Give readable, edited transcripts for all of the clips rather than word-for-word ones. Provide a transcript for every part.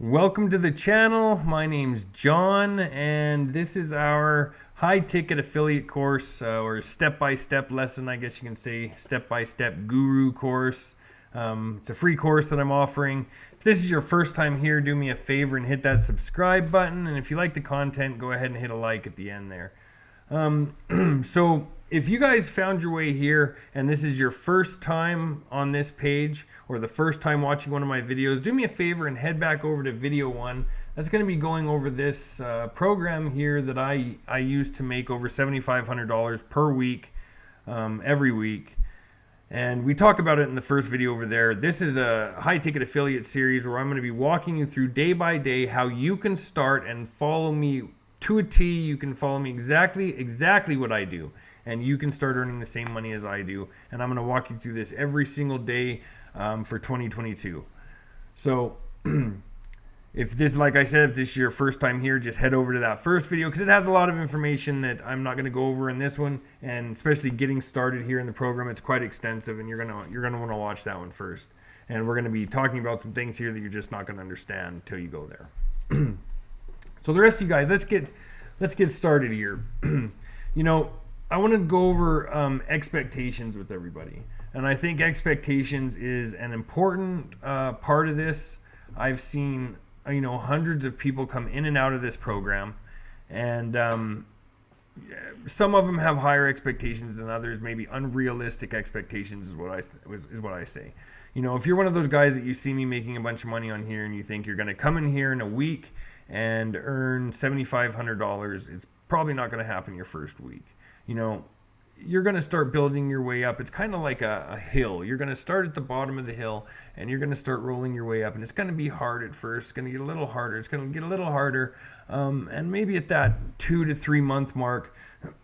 Welcome to the channel. My name's John, and this is our high-ticket affiliate course, or step-by-step lesson, I guess you can say, step-by-step guru course. It's a free course that I'm offering. If this is your first time here, do me a favor and hit that subscribe button, and if you like the content, go ahead and hit a like at the end there. So if you guys found your way here and this is your first time on this page or the first time watching one of my videos, do me a favor and head back over to video 1. That's going to be going over this program here that I use to make over $7,500 per week, every week. And we talk about it in the first video over there. This is a high ticket affiliate series where I'm going to be walking you through day by day how you can start and follow me to a T. You can follow me exactly what I do, and you can start earning the same money as I do. And I'm going to walk you through this every single day for 2022. So if this, like I said, if this is your first time here, just head over to that first video because it has a lot of information that I'm not going to go over in this one, and especially getting started here in the program, it's quite extensive, and you're gonna want to watch that one first. And we're going to be talking about some things here that you're just not going to understand until you go there. So the rest of you guys, let's get started here. You know, I want to go over expectations with everybody, and I think expectations is an important part of this. I've seen hundreds of people come in and out of this program, and some of them have higher expectations than others. Maybe unrealistic expectations is what I say. You know, if you're one of those guys that you see me making a bunch of money on here and you think you're going to come in here in a week and earn $7,500, it's probably not going to happen your first week. You know, you're going to start building your way up. It's kind of like a hill. You're going to start at the bottom of the hill and you're going to start rolling your way up, and it's going to be hard at first. It's going to get a little harder. It's going to get a little harder. And maybe at that 2 to 3 month mark,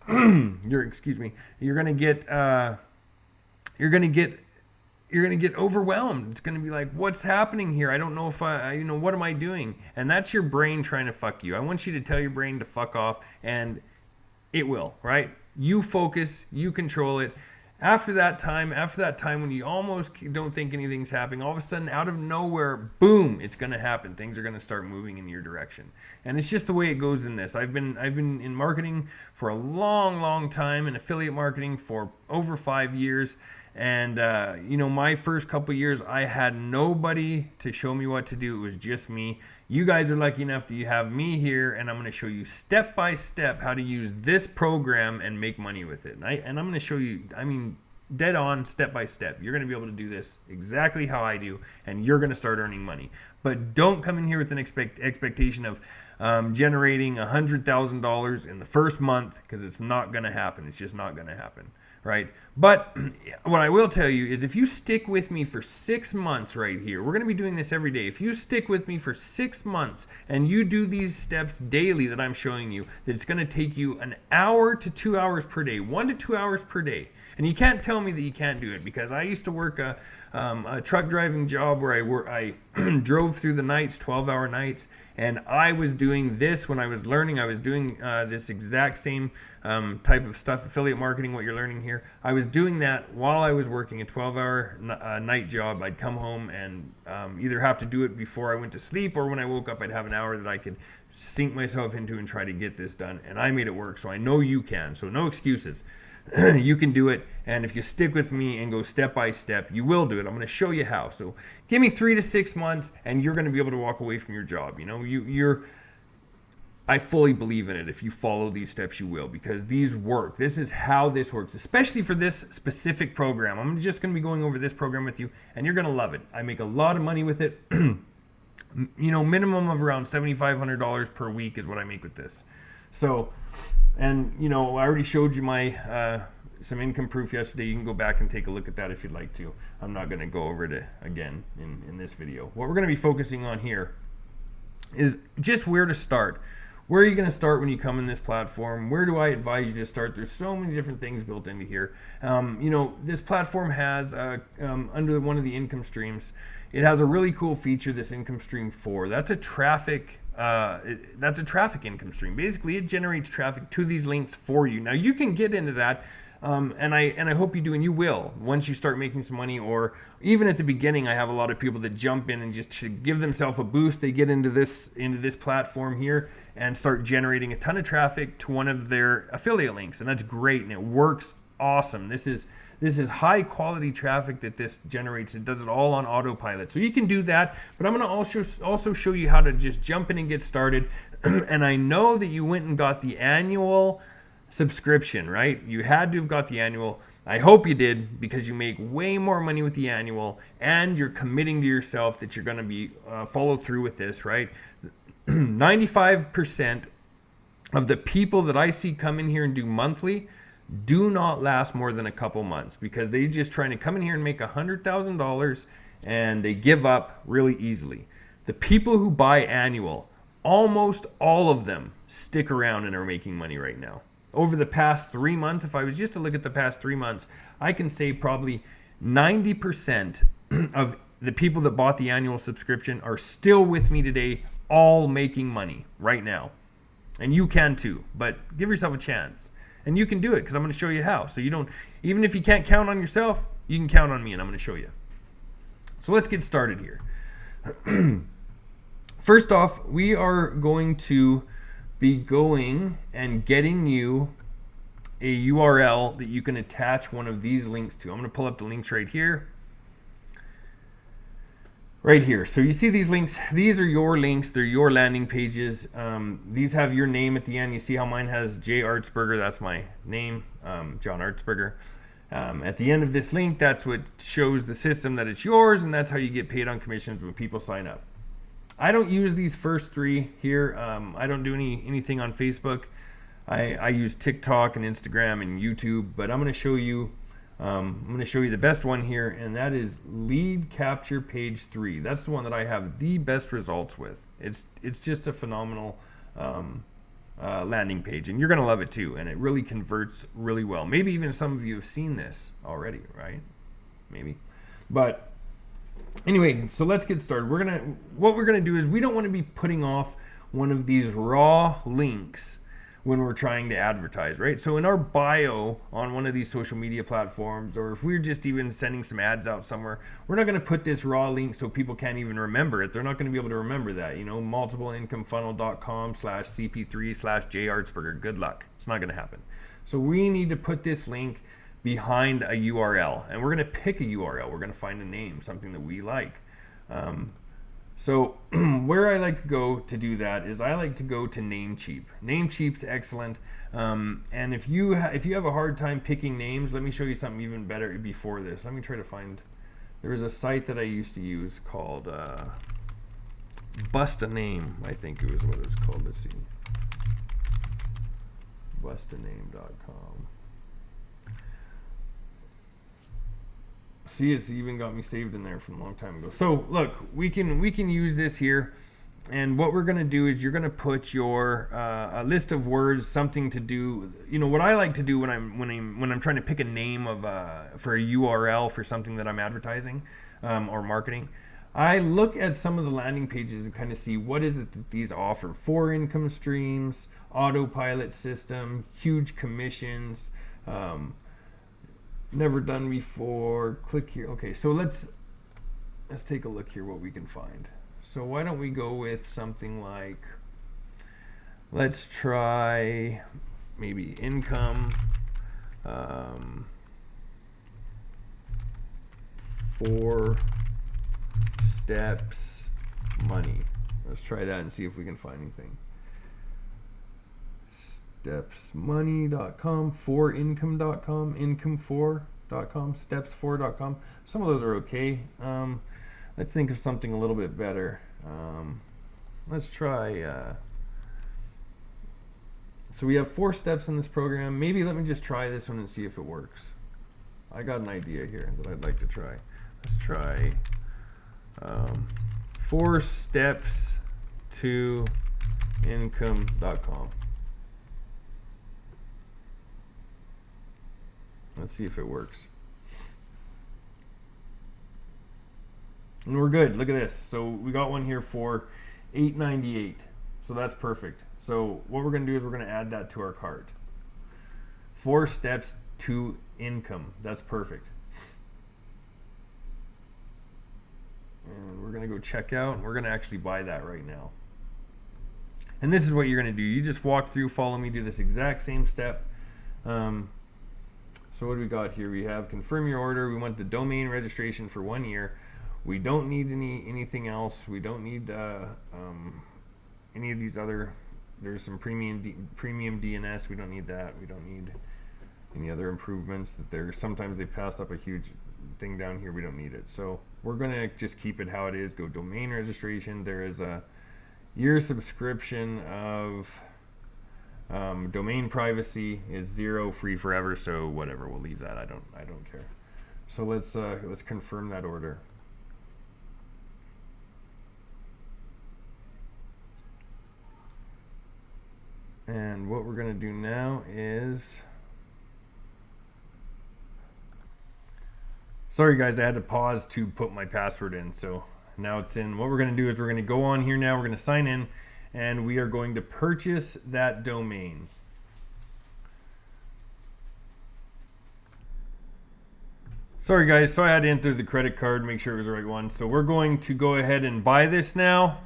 you're going to get overwhelmed. It's going to be like, what's happening here? I don't know if what am I doing? And that's your brain trying to fuck you. I want you to tell your brain to fuck off, and it will, right? You focus, you control it. After that time when you almost don't think anything's happening, all of a sudden, out of nowhere, boom, it's going to happen. Things are going to start moving in your direction. And it's just the way it goes in this. I've been in marketing for a long time, in affiliate marketing for over 5 years. And, my first couple years, I had nobody to show me what to do. It was just me. You guys are lucky enough that you have me here, and I'm going to show you step by step how to use this program and make money with it. And I'm going to show you, dead on, step by step. You're going to be able to do this exactly how I do, and you're going to start earning money. But don't come in here with an expectation of generating $100,000 in the first month, because it's not going to happen. It's just not going to happen. Right? But what I will tell you is if you stick with me for 6 months right here, we're going to be doing this every day. If you stick with me for 6 months and you do these steps daily that I'm showing you, that it's going to take you an hour to 2 hours per day, 1 to 2 hours per day. And you can't tell me that you can't do it, because I used to work a truck driving job where I drove through the nights, 12-hour nights, and I was doing this when I was learning. I was doing this exact same type of stuff, affiliate marketing, what you're learning here. I was doing that while I was working a 12-hour night job. I'd come home and either have to do it before I went to sleep, or when I woke up, I'd have an hour that I could sink myself into and try to get this done. And I made it work, so I know you can. So no excuses. You can do it, and if you stick with me and go step by step, you will do it. I'm going to show you how. So give me 3 to 6 months, and you're going to be able to walk away from your job. I fully believe in it. If you follow these steps, you will, because these work. This is how this works, especially for this specific program. I'm just going to be going over this program with you, and you're going to love it. I make a lot of money with it. Minimum of around $7,500 per week is what I make with this. So, and I already showed you my some income proof yesterday. You can go back and take a look at that if you'd like to. I'm not going to go over it again in this video. What we're going to be focusing on here is just where to start. Where are you going to start when you come in this platform? Where do I advise you to start? There's so many different things built into here. This platform has, under one of the income streams, it has a really cool feature, this income stream 4. That's a traffic income stream. Basically, it generates traffic to these links for you. Now, you can get into that And I hope you do, and you will once you start making some money. Or even at the beginning, I have a lot of people that jump in and just to give themselves a boost. They get into this platform here and start generating a ton of traffic to one of their affiliate links, and that's great, and it works awesome. This is high quality traffic that this generates. It does it all on autopilot. So you can do that, but I'm going to also show you how to just jump in and get started. And I know that you went and got the annual subscription, right? You had to have got the annual. I hope you did, because you make way more money with the annual, and you're committing to yourself that you're going to be follow through with this, right? 95% of the people that I see come in here and do monthly do not last more than a couple months, because they just trying to come in here and make $100,000 and they give up really easily. The people who buy annual, almost all of them stick around and are making money right now. Over the past 3 months, if I was just to look at the past 3 months, I can say probably 90% of the people that bought the annual subscription are still with me today, all making money right now. And you can too, but give yourself a chance. And you can do it, because I'm going to show you how. So you don't, even if you can't count on yourself, you can count on me, and I'm going to show you. So let's get started here. First off, we are going to be going and getting you a URL that you can attach one of these links to. I'm going to pull up the links right here. Right here. So you see these links, these are your links, they're your landing pages. These have your name at the end. You see how mine has J. Artsberger, that's my name, John Artsberger. At the end of this link, that's what shows the system that it's yours, and that's how you get paid on commissions when people sign up. I don't use these first three here. I don't do anything on Facebook. I use TikTok and Instagram and YouTube, but I'm going to show you the best one here, and that is lead capture page 3. That's the one that I have the best results with. It's just a phenomenal landing page, and you're going to love it too, and it really converts really well. Maybe even some of you have seen this already, right? Maybe. But anyway, so let's get started. What we're gonna do is, we don't want to be putting off one of these raw links when we're trying to advertise, right? So in our bio on one of these social media platforms, or if we're just even sending some ads out somewhere, we're not going to put this raw link so people can't even remember it. They're not going to be able to remember that, multipleincomefunnel.com/cp3/jartsberger. Good luck. It's not going to happen. So we need to put this link behind a URL, and we're going to pick a URL. We're going to find a name, something that we like. So where I like to go to do that is, I like to go to Namecheap. Namecheap's excellent. And if you have a hard time picking names, let me show you something even better before this. Let me try to find, there was a site that I used to use called Bust a Name, I think it was what it was called. Let's see. bustaname.com. See, it's even got me saved in there from a long time ago. So look, we can use this here, and what we're going to do is, you're going to put your a list of words, something to do. What I like to do when I'm trying to pick a name for a URL for something that I'm advertising or marketing. I look at some of the landing pages and kind of see what is it that these offer. 4 income streams, autopilot system, huge commissions. Never done before. Click here. Okay, so let's take a look here what we can find. So why don't we go with something like, let's try maybe income 4 steps money. Let's try that and see if we can find anything. Stepsmoney.com, 4income.com, income4.com, steps4.com. Some of those are okay. Let's think of something a little bit better. Let's try. So we have 4 steps in this program. Maybe let me just try this one and see if it works. I got an idea here that I'd like to try. Let's try 4 steps to income.com. Let's see if it works. And we're good. Look at this. So we got one here for $8.98. So that's perfect. So what we're going to do is, we're going to add that to our cart. 4 steps to income. That's perfect. And we're gonna go check out, and we're gonna actually buy that right now. And this is what you're gonna do. You just walk through, follow me, do this exact same step. So what do we got here? We have confirm your order. We want the domain registration for 1 year. We don't need anything else. We don't need any of these other. There's some premium DNS. We don't need that. We don't need any other improvements. That sometimes they pass up a huge thing down here. We don't need it. So we're gonna just keep it how it is. Go domain registration. There is a year subscription of domain privacy is 0, free forever. So whatever, we'll leave that. I don't care. So let's confirm that order. And what we're gonna do now is, sorry guys, I had to pause to put my password in. So now it's in. What we're gonna do is we're gonna go on here now. We're gonna sign in, and we are going to purchase that domain. Sorry guys, so I had to enter the credit card, make sure it was the right one. So we're going to go ahead and buy this now.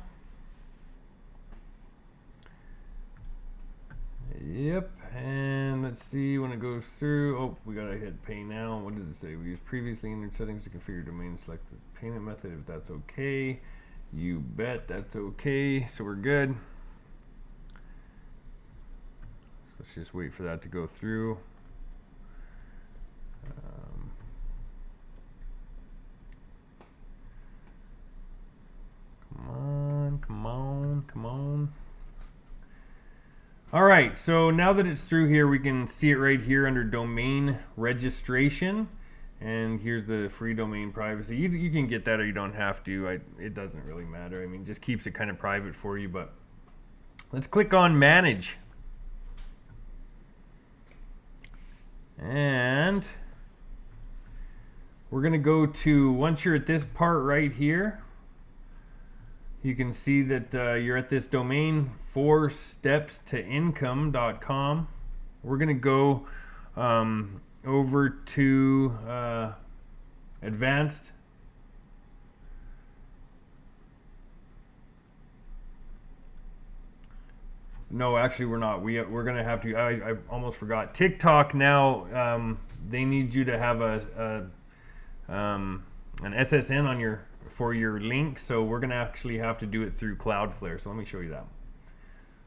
Yep, and let's see when it goes through. Oh, we gotta hit pay now. What does it say? We used previously entered settings to configure domain. Select the payment method if that's okay. You bet that's okay. So we're good. So let's just wait for that to go through. Come on. All right, so now that it's through here, we can see it right here under domain registration. And here's the free domain privacy. You can get that or you don't have to. It doesn't really matter. I mean, just keeps it kind of private for you. But let's click on manage. And we're going to go to, once you're at this part right here, you can see that you're at this domain, 4stepstoincome.com. We're going to go over to advanced. No, actually we're not. We're going to have to, I almost forgot. TikTok now, they need you to have an SSN on for your link, so we're gonna actually have to do it through Cloudflare. So let me show you that.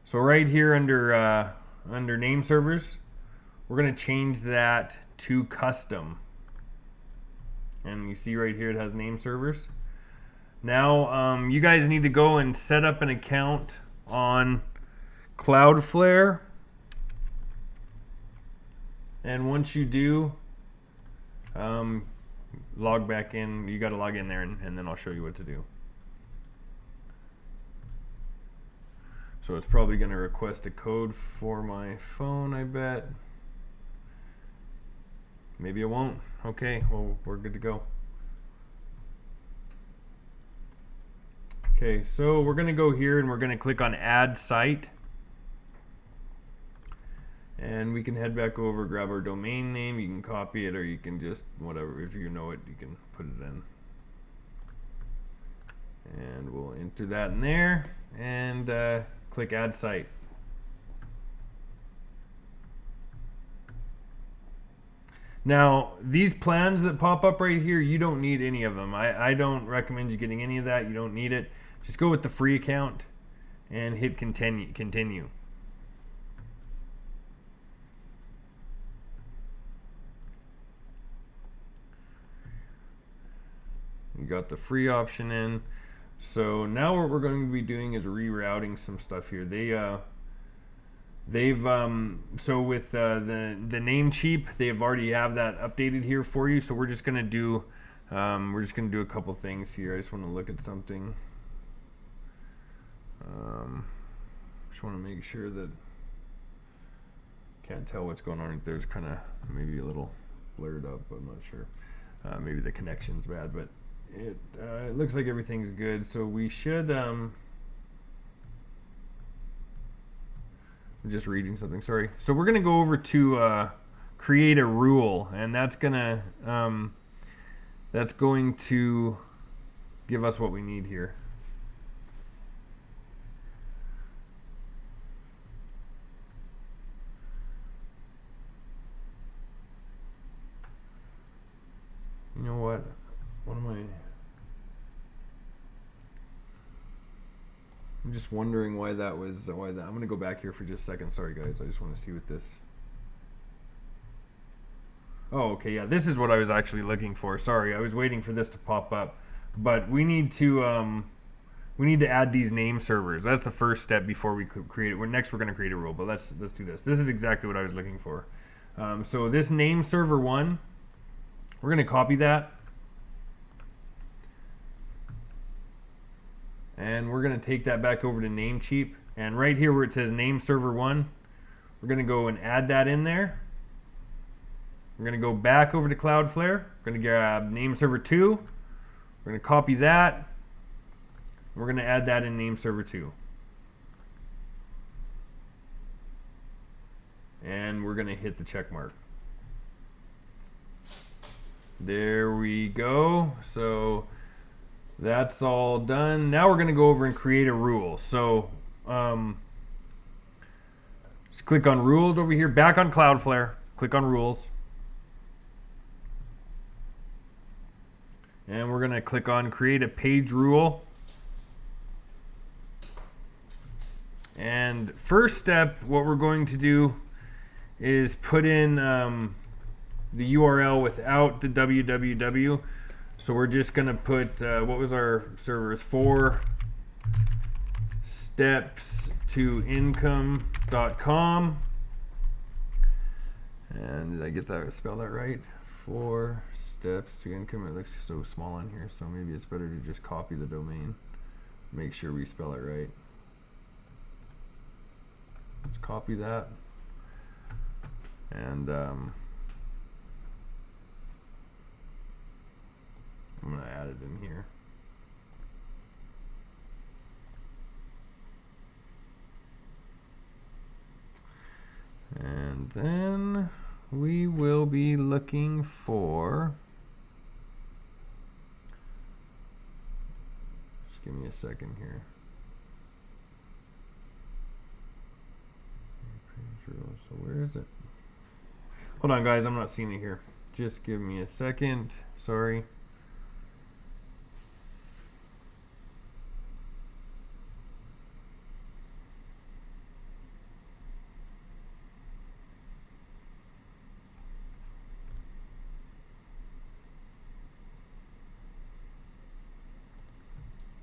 So right here under name servers, we're gonna change that to custom. And you see right here it has name servers. Now you guys need to go and set up an account on Cloudflare. And once you do, log back in. You got to log in there, and then I'll show you what to do. So it's probably going to request a code for my phone, I bet. Maybe it won't. Okay, well, we're good to go. Okay, so we're going to go here and we're going to click on add site. And we can head back over, grab our domain name. You can copy it, or you can just, whatever, if you know it, you can put it in. And we'll enter that in there and click add site. Now, these plans that pop up right here, you don't need any of them. I don't recommend you getting any of that. You don't need it. Just go with the free account and hit continue. You got the free option in. So now what we're going to be doing is rerouting some stuff here. So with the Namecheap, they've already have that updated here for you. So we're just gonna do a couple things here. I just want to look at something. Just want to make sure that can't tell what's going on. There's kind of maybe a little blurred up. I'm not sure. Maybe the connection's bad, but it looks like everything's good. So we should. I'm just reading something. Sorry. So we're gonna go over to create a rule, and that's going to give us what we need here. You know what? What am I? I'm just wondering why that was. I'm going to go back here for just a second. Sorry, guys. I just want to see what this. Oh, okay. Yeah, this is what I was actually looking for. Sorry, I was waiting for this to pop up. But we need to add these name servers. That's the first step before we create it. Next, we're going to create a rule. But let's do this. This is exactly what I was looking for. So this name server 1, we're going to copy that. And we're going to take that back over to Namecheap. And right here where it says name server 1, we're going to go and add that in there. We're going to go back over to Cloudflare. We're going to grab name server 2. We're going to copy that. We're going to add that in name server 2. And we're going to hit the check mark. There we go. So that's all done. Now we're going to go over and create a rule. So just click on rules over here, back on Cloudflare, click on rules. And we're going to click on create a page rule. And first step, what we're going to do is put in the URL without the www. So we're just going to put, what was our servers? 4 steps to income.com. And did I get that, spell that right? 4 steps to income. It looks so small on here, so maybe it's better to just copy the domain. Make sure we spell it right. Let's copy that. And I'm going to add it in here. And then we will be looking for, just give me a second here. So where is it? Hold on, guys, I'm not seeing it here. Just give me a second. Sorry.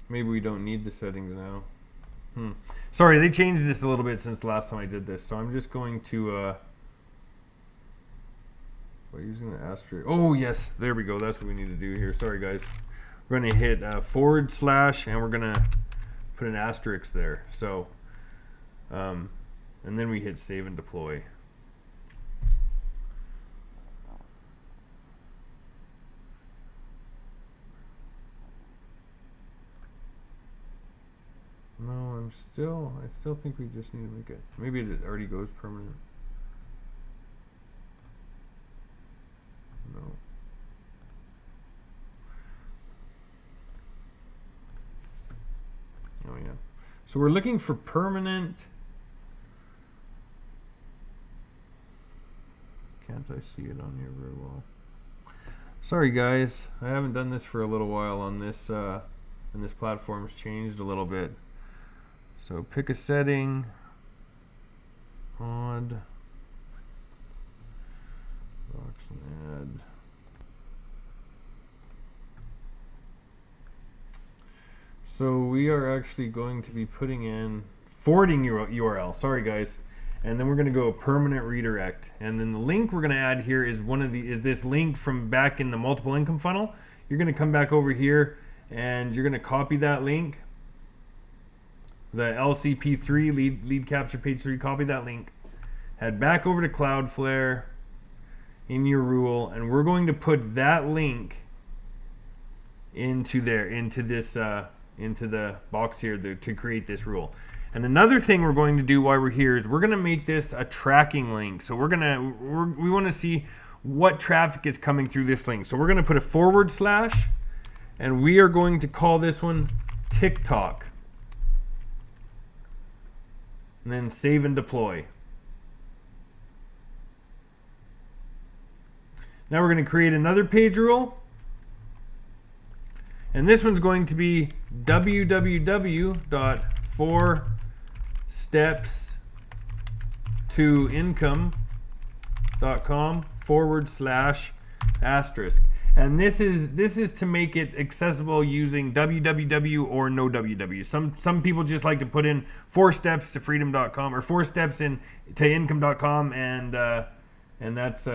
Maybe we don't need the settings now. Sorry, they changed this a little bit since the last time I did this. So I'm just going to, by using the asterisk. Oh, yes, there we go. That's what we need to do here. Sorry, guys. We're going to hit / and we're going to put an asterisk there. So, and then we hit save and deploy. No, I still think we just need to make it. Maybe it already goes permanent. No. Oh yeah. So we're looking for permanent. Can't I see it on here very well? Sorry guys, I haven't done this for a little while on this, and this platform's changed a little bit. So pick a setting, odd, box and add. So we are actually going to be putting in forwarding URL. Sorry guys. And then we're going to go permanent redirect. And then the link we're going to add here is this link from back in the multiple income funnel. You're going to come back over here and you're going to copy that link. The LCP3 lead capture page 3, copy that link. Head back over to Cloudflare in your rule, and we're going to put that link into there, into the box here to create this rule. And another thing we're going to do while we're here is we're going to make this a tracking link. So we want to see what traffic is coming through this link. So we're going to put a / and we are going to call this one TikTok. And then save and deploy. Now we're going to create another page rule. And this one's going to be www.4stepstoincome.com /*. And this is to make it accessible using www or no www. Some people just like to put in 4 steps to freedom.com or 4 steps in to income.com, and that's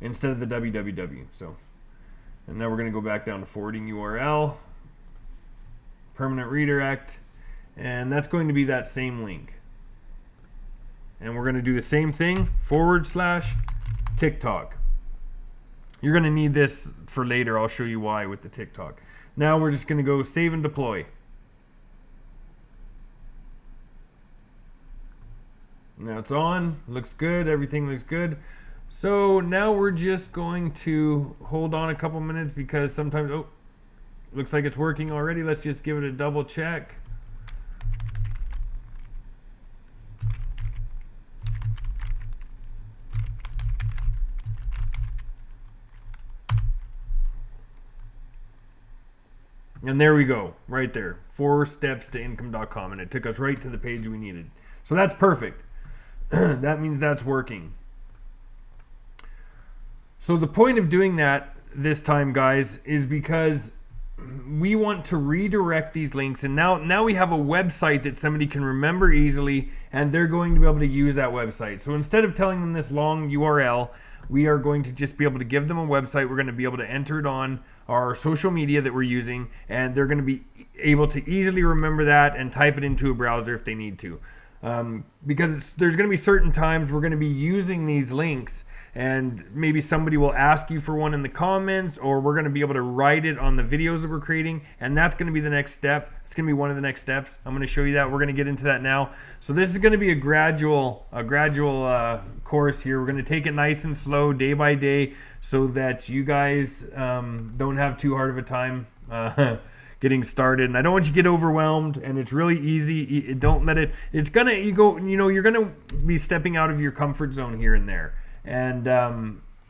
instead of the www. So, and now we're going to go back down to forwarding URL, permanent redirect, and that's going to be that same link. And we're going to do the same thing, / TikTok. You're going to need this for later. I'll show you why with the TikTok. Now we're just going to go save and deploy. Now it's on. Looks good. Everything looks good. So now we're just going to hold on a couple minutes because sometimes, oh, looks like it's working already. Let's just give it a double check. And there we go, right there. 4 steps to income.com, and it took us right to the page we needed. So that's perfect. That means that's working. So the point of doing that this time, guys, is because we want to redirect these links, and now we have a website that somebody can remember easily, and they're going to be able to use that website. So instead of telling them this long URL, we are going to just be able to give them a website. We're going to be able to enter it on our social media that we're using, and they're going to be able to easily remember that and type it into a browser if they need to. Because there's going to be certain times we're going to be using these links, and maybe somebody will ask you for one in the comments, or we're going to be able to write it on the videos that we're creating, and that's going to be the next step. It's going to be one of the next steps. I'm going to show you that. We're going to get into that now. So this is going to be a gradual course here. We're going to take it nice and slow, day by day, so that you guys don't have too hard of a time getting started. And I don't want you to get overwhelmed, and it's really easy. Don't let it, it's gonna, you're gonna be stepping out of your comfort zone here and there, and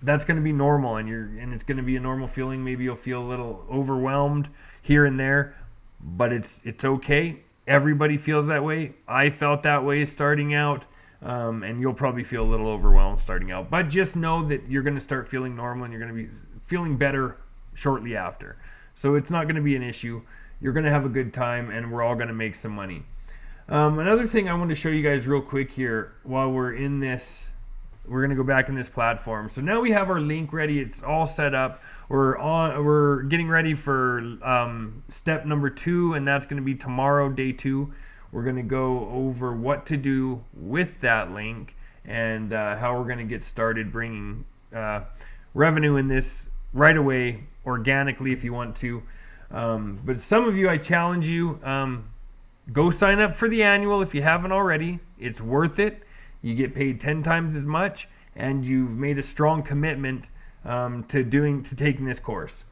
that's gonna be normal, and it's gonna be a normal feeling. Maybe you'll feel a little overwhelmed here and there, but it's okay. Everybody feels that way. I felt that way starting out, and you'll probably feel a little overwhelmed starting out, but just know that you're gonna start feeling normal, and you're gonna be feeling better shortly after. So it's not going to be an issue. You're going to have a good time, and we're all going to make some money. Another thing I want to show you guys real quick here while we're in this, we're going to go back in this platform. So now we have our link ready. It's all set up. We're getting ready for step number 2, and that's going to be tomorrow, day 2. We're going to go over what to do with that link and how we're going to get started bringing revenue in this right away, organically if you want to. But some of you, I challenge you, go sign up for the annual if you haven't already. It's worth it. You get paid 10 times as much, and you've made a strong commitment to taking this course.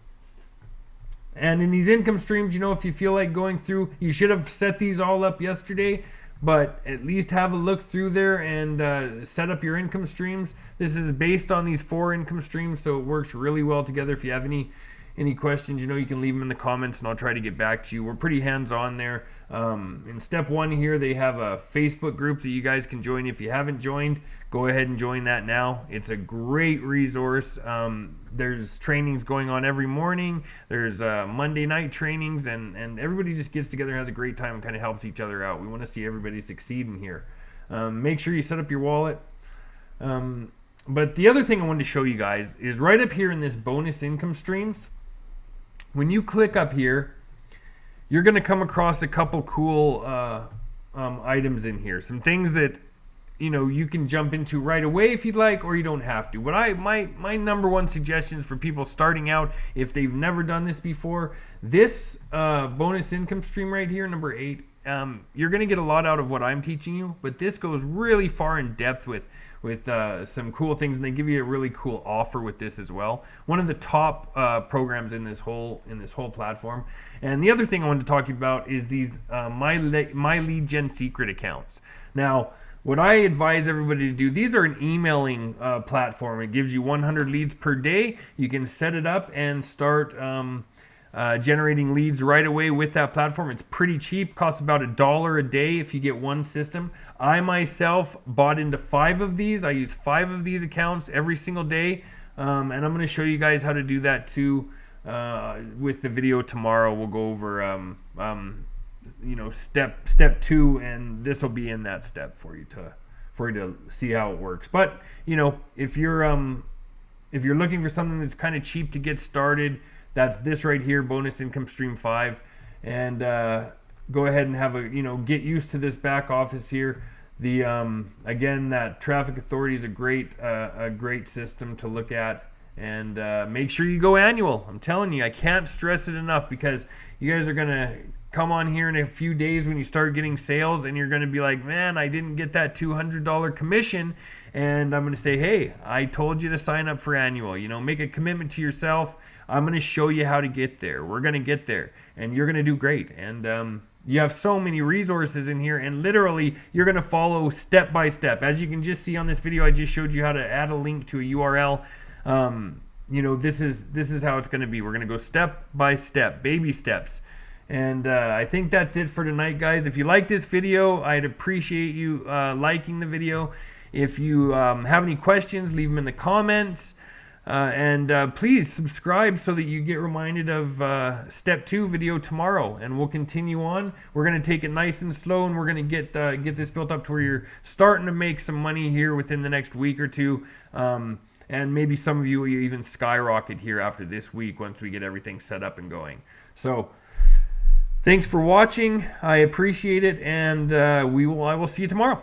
And in these income streams, if you feel like going through, you should have set these all up yesterday, but at least have a look through there and set up your income streams. This is based on these 4 income streams, so it works really well together. If you have any questions, you can leave them in the comments, and I'll try to get back to you. We're pretty hands-on there. In step 1 here, they have a Facebook group that you guys can join. If you haven't joined, go ahead and join that now. It's a great resource. There's trainings going on every morning. There's Monday night trainings, and everybody just gets together and has a great time and kind of helps each other out. We want to see everybody succeed in here. Make sure you set up your wallet. But the other thing I wanted to show you guys is right up here in this bonus income streams. When you click up here, you're going to come across a couple cool items in here. Some things that you can jump into right away if you'd like, or you don't have to. But my number one suggestion is for people starting out, if they've never done this before, this bonus income stream right here, number 8, you're going to get a lot out of what I'm teaching you, but this goes really far in depth with some cool things, and they give you a really cool offer with this as well. One of the top programs in this whole platform. And the other thing I wanted to talk to you about is these my lead gen secret accounts. Now, what I advise everybody to do, these are an emailing platform. It gives you 100 leads per day. You can set it up and start generating leads right away with that platform. It's pretty cheap, costs about $1 a day if you get one system. I myself bought into 5 of these. I use 5 of these accounts every single day, and I'm going to show you guys how to do that too with the video tomorrow. We'll go over step 2, and this will be in that step for you to see how it works. But if you're looking for something that's kind of cheap to get started, that's this right here, Bonus Income Stream 5. And go ahead and have get used to this back office here. The again, that Traffic Authority is a great system to look at. And make sure you go annual. I'm telling you, I can't stress it enough, because you guys are gonna come on here in a few days when you start getting sales, and you're going to be like, man, I didn't get that $200 commission. And I'm going to say, hey, I told you to sign up for annual. Make a commitment to yourself. I'm going to show you how to get there. We're going to get there, and you're going to do great. And you have so many resources in here, and literally you're going to follow step by step. As you can just see on this video, I just showed you how to add a link to a URL. This is how it's going to be. We're going to go step by step, baby steps. And I think that's it for tonight, guys. If you like this video, I'd appreciate you liking the video. If you have any questions, leave them in the comments. And please subscribe so that you get reminded of step 2 video tomorrow. And we'll continue on. We're going to take it nice and slow, and we're going to get this built up to where you're starting to make some money here within the next week or two. And maybe some of you will even skyrocket here after this week once we get everything set up and going. So thanks for watching. I appreciate it, and I will see you tomorrow.